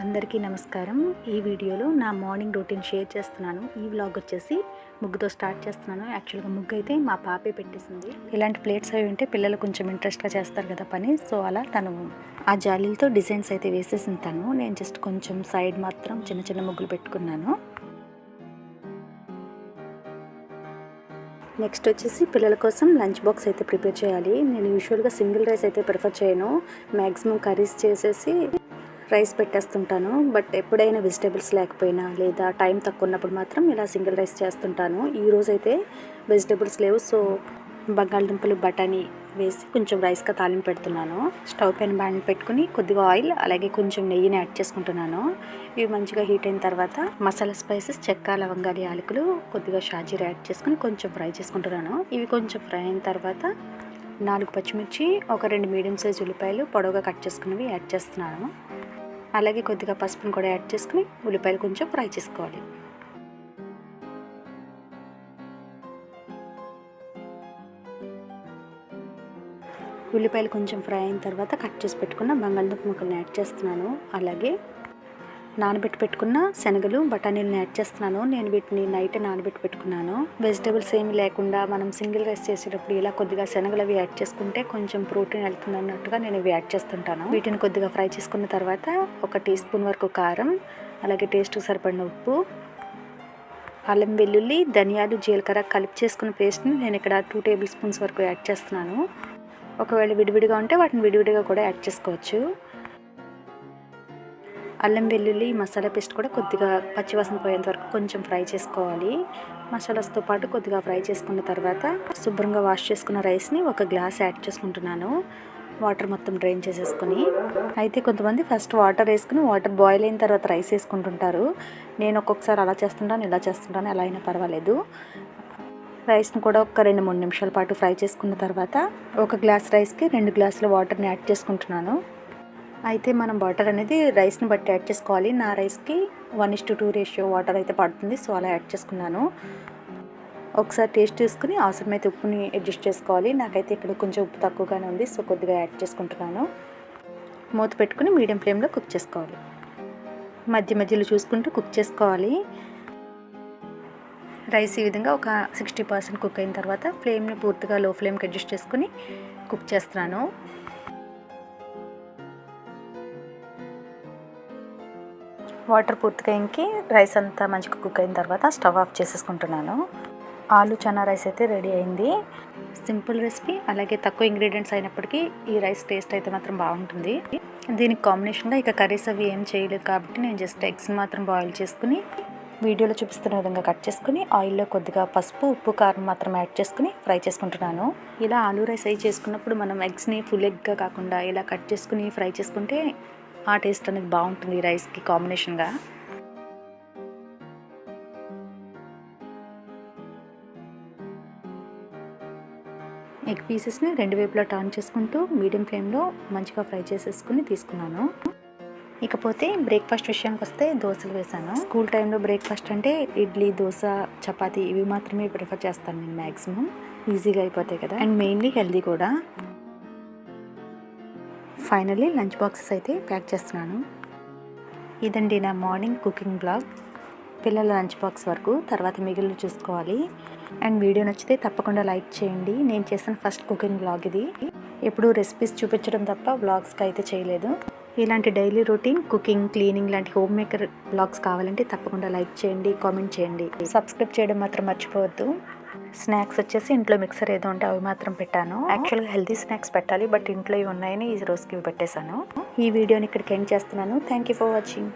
అందరికీ నమస్కారం. ఈ వీడియోలో నా మార్నింగ్ రొటీన్ షేర్ చేస్తున్నాను. ఈ వ్లాగ్ వచ్చేసి ముగ్గుతో స్టార్ట్ చేస్తున్నాను. యాక్చువల్గా ముగ్గు అయితే మా పాపే పెట్టేసింది. ఇలాంటి ప్లేట్స్ అవి ఉంటే పిల్లలు కొంచెం ఇంట్రెస్ట్గా చేస్తారు కదా పని. సో అలా తను ఆ జాలీలతో డిజైన్స్ అయితే వేసేసింది తను. నేను జస్ట్ కొంచెం సైడ్ మాత్రం చిన్న చిన్న ముగ్గులు పెట్టుకున్నాను. నెక్స్ట్ వచ్చేసి పిల్లల కోసం లంచ్ బాక్స్ అయితే ప్రిపేర్ చేయాలి. నేను యూజువల్గా సింగిల్ రైస్ అయితే ప్రిఫర్ చేయను. మ్యాక్సిమం కర్రీస్ చేసేసి రైస్ పెట్టేస్తుంటాను. బట్ ఎప్పుడైనా వెజిటేబుల్స్ లేకపోయినా లేదా టైం తక్కువ ఉన్నప్పుడు మాత్రం ఇలా సింగిల్ రైస్ చేస్తుంటాను. ఈరోజు అయితే వెజిటేబుల్స్ లేవు, సో బంగాళదుంపలు బఠానీ వేసి కొంచెం రైస్గా తాలింపు పెడుతున్నాను. స్టవ్ పైన బ్యాన్ పెట్టుకుని కొద్దిగా ఆయిల్ అలాగే కొంచెం నెయ్యిని యాడ్ చేసుకుంటున్నాను. ఇవి మంచిగా హీట్ అయిన తర్వాత మసాలా స్పైసెస్ చెక్క లవంగాలు యాలకులు కొద్దిగా షాజీరా యాడ్ చేసుకుని కొంచెం ఫ్రై చేసుకుంటున్నాను. ఇవి కొంచెం ఫ్రై అయిన తర్వాత 4 పచ్చిమిర్చి, ఒక 2 మీడియం సైజ్ ఉల్లిపాయలు పొడవుగా కట్ చేసుకున్నవి యాడ్ చేస్తున్నాను. అలాగే కొద్దిగా పసుపును కూడా యాడ్ చేసుకుని ఉల్లిపాయలు కొంచెం ఫ్రై చేసుకోవాలి. ఉల్లిపాయలు కొంచెం ఫ్రై అయిన తర్వాత కట్ చేసి పెట్టుకున్న బంగాళదుంప ముక్కలను యాడ్ చేస్తున్నాను. అలాగే నానబెట్టి పెట్టుకున్న శనగలు బఠానీలను యాడ్ చేస్తున్నాను. నేను వీటిని నైట్ నానబెట్టి పెట్టుకున్నాను. వెజిటేబుల్స్ ఏమి లేకుండా మనం సింగిల్ రైస్ చేసేటప్పుడు ఇలా కొద్దిగా శనగలు అవి యాడ్ చేసుకుంటే కొంచెం ప్రోటీన్ వెళ్తుంది అన్నట్టుగా నేను ఇవి యాడ్ చేస్తుంటాను. వీటిని కొద్దిగా ఫ్రై చేసుకున్న తర్వాత 1 టీ స్పూన్ వరకు కారం, అలాగే టేస్ట్కి సరిపడిన ఉప్పు, అల్లం వెల్లుల్లి ధనియాలు జీలకర్ర కలిపి చేసుకున్న పేస్ట్ని నేను ఇక్కడ 2 టేబుల్ స్పూన్స్ వరకు యాడ్ చేస్తున్నాను. ఒకవేళ విడివిడిగా ఉంటే వాటిని విడివిడిగా కూడా యాడ్ చేసుకోవచ్చు. అల్లం వెల్లుల్లి మసాలా పేస్ట్ కూడా కొద్దిగా పచ్చివాసన పోయేంత వరకు కొంచెం ఫ్రై చేసుకోవాలి. మసాలాస్తో పాటు కొద్దిగా ఫ్రై చేసుకున్న తర్వాత శుభ్రంగా వాష్ చేసుకున్న రైస్ని 1 గ్లాస్ యాడ్ చేసుకుంటున్నాను. వాటర్ మొత్తం డ్రైన్ చేసేసుకుని, అయితే కొంతమంది ఫస్ట్ వాటర్ వేసుకుని వాటర్ బాయిల్ అయిన తర్వాత రైస్ వేసుకుంటుంటారు. నేను ఒక్కొక్కసారి అలా చేస్తుంటాను, ఇలా చేస్తుంటాను. ఎలా అయినా పర్వాలేదు. రైస్ని కూడా ఒక 2-3 నిమిషాల పాటు ఫ్రై చేసుకున్న తర్వాత 1 గ్లాస్ రైస్కి 2 గ్లాసుల వాటర్ని యాడ్ చేసుకుంటున్నాను. అయితే మనం వాటర్ అనేది రైస్ని బట్టి యాడ్ చేసుకోవాలి. నా రైస్కి 1:2 రేషియో వాటర్ అయితే పడుతుంది. సో అలా యాడ్ చేసుకున్నాను. ఒకసారి టేస్ట్ చేసుకుని అవసరమైతే ఉప్పుని అడ్జస్ట్ చేసుకోవాలి. నాకైతే ఇక్కడ కొంచెం ఉప్పు తక్కువగానే ఉంది, సో కొద్దిగా యాడ్ చేసుకుంటున్నాను. మూత పెట్టుకుని మీడియం ఫ్లేమ్లో కుక్ చేసుకోవాలి. మధ్య మధ్యలో చూసుకుంటూ కుక్ చేసుకోవాలి. రైస్ ఈ విధంగా ఒక 60% కుక్ అయిన తర్వాత ఫ్లేమ్ని పూర్తిగా లో ఫ్లేమ్కి అడ్జస్ట్ చేసుకుని కుక్ చేస్తున్నాను. వాటర్ పూర్తిగా ఇంకి రైస్ అంతా మంచిగా కుక్ అయిన తర్వాత స్టవ్ ఆఫ్ చేసేసుకుంటున్నాను. ఆలు చనా రైస్ అయితే రెడీ అయింది. సింపుల్ రెసిపీ, అలాగే తక్కువ ఇంగ్రీడియంట్స్ అయినప్పటికీ ఈ రైస్ టేస్ట్ అయితే మాత్రం బాగుంటుంది. దీనికి కాంబినేషన్గా ఇక కర్రీస్ అవి ఏం చేయలేదు కాబట్టి నేను జస్ట్ ఎగ్స్ని మాత్రం బాయిల్ చేసుకుని వీడియోలో చూపిస్తున్న విధంగా కట్ చేసుకుని ఆయిల్లో కొద్దిగా పసుపు, ఉప్పు, కారం మాత్రం యాడ్ చేసుకుని ఫ్రై చేసుకుంటున్నాను. ఇలా ఆలూ రైస్ అయి చేసుకున్నప్పుడు మనం ఎగ్స్ని ఫుల్ ఎగ్గా కాకుండా ఇలా కట్ చేసుకుని ఫ్రై చేసుకుంటే ఆ టేస్ట్ అనేది బాగుంటుంది రైస్కి కాంబినేషన్గా. ఎగ్ పీసెస్ని 2 వైపులా టర్న్ చేసుకుంటూ మీడియం ఫ్లేమ్లో మంచిగా ఫ్రై చేసేసుకుని తీసుకున్నాను. ఇకపోతే బ్రేక్ఫాస్ట్ విషయానికి వస్తే దోశలు వేసాను. స్కూల్ టైంలో బ్రేక్ఫాస్ట్ అంటే ఇడ్లీ, దోశ, చపాతీ ఇవి మాత్రమే ప్రిఫర్ చేస్తాను నేను. మ్యాక్సిమం ఈజీగా అయిపోతాయి కదా, అండ్ మెయిన్లీ హెల్దీ కూడా. ఫైనల్లీ లంచ్ బాక్సెస్ అయితే ప్యాక్ చేస్తున్నాను. ఇదండి నా మార్నింగ్ కుకింగ్ బ్లాగ్. పిల్లల లంచ్ బాక్స్ వరకు, తర్వాత మిగిలిన చూసుకోవాలి. అండ్ వీడియో నచ్చితే తప్పకుండా లైక్ చేయండి. నేను చేసిన ఫస్ట్ కుకింగ్ బ్లాగ్ ఇది. ఎప్పుడూ రెసిపీస్ చూపించడం తప్ప బ్లాగ్స్కి అయితే చేయలేదు. ఇలాంటి డైలీ రొటీన్ కుకింగ్, క్లీనింగ్ లాంటి హోమ్ మేకర్ బ్లాగ్స్ కావాలంటే తప్పకుండా లైక్ చేయండి, కామెంట్ చేయండి, సబ్స్క్రైబ్ చేయడం మాత్రం మర్చిపోవద్దు. స్నాక్స్ వచ్చేసి ఇంట్లో మిక్సర్ ఏదో ఉంటే అవి మాత్రం పెట్టాను. యాక్చువల్గా హెల్తీ స్నాక్స్ పెట్టాలి, బట్ ఇంట్లో ఇవి ఉన్నాయని ఈ రోజుకి ఇవి పెట్టేశాను. ఈ వీడియోని ఇక్కడికి ఎండ్ చేస్తున్నాను. Thank you for watching.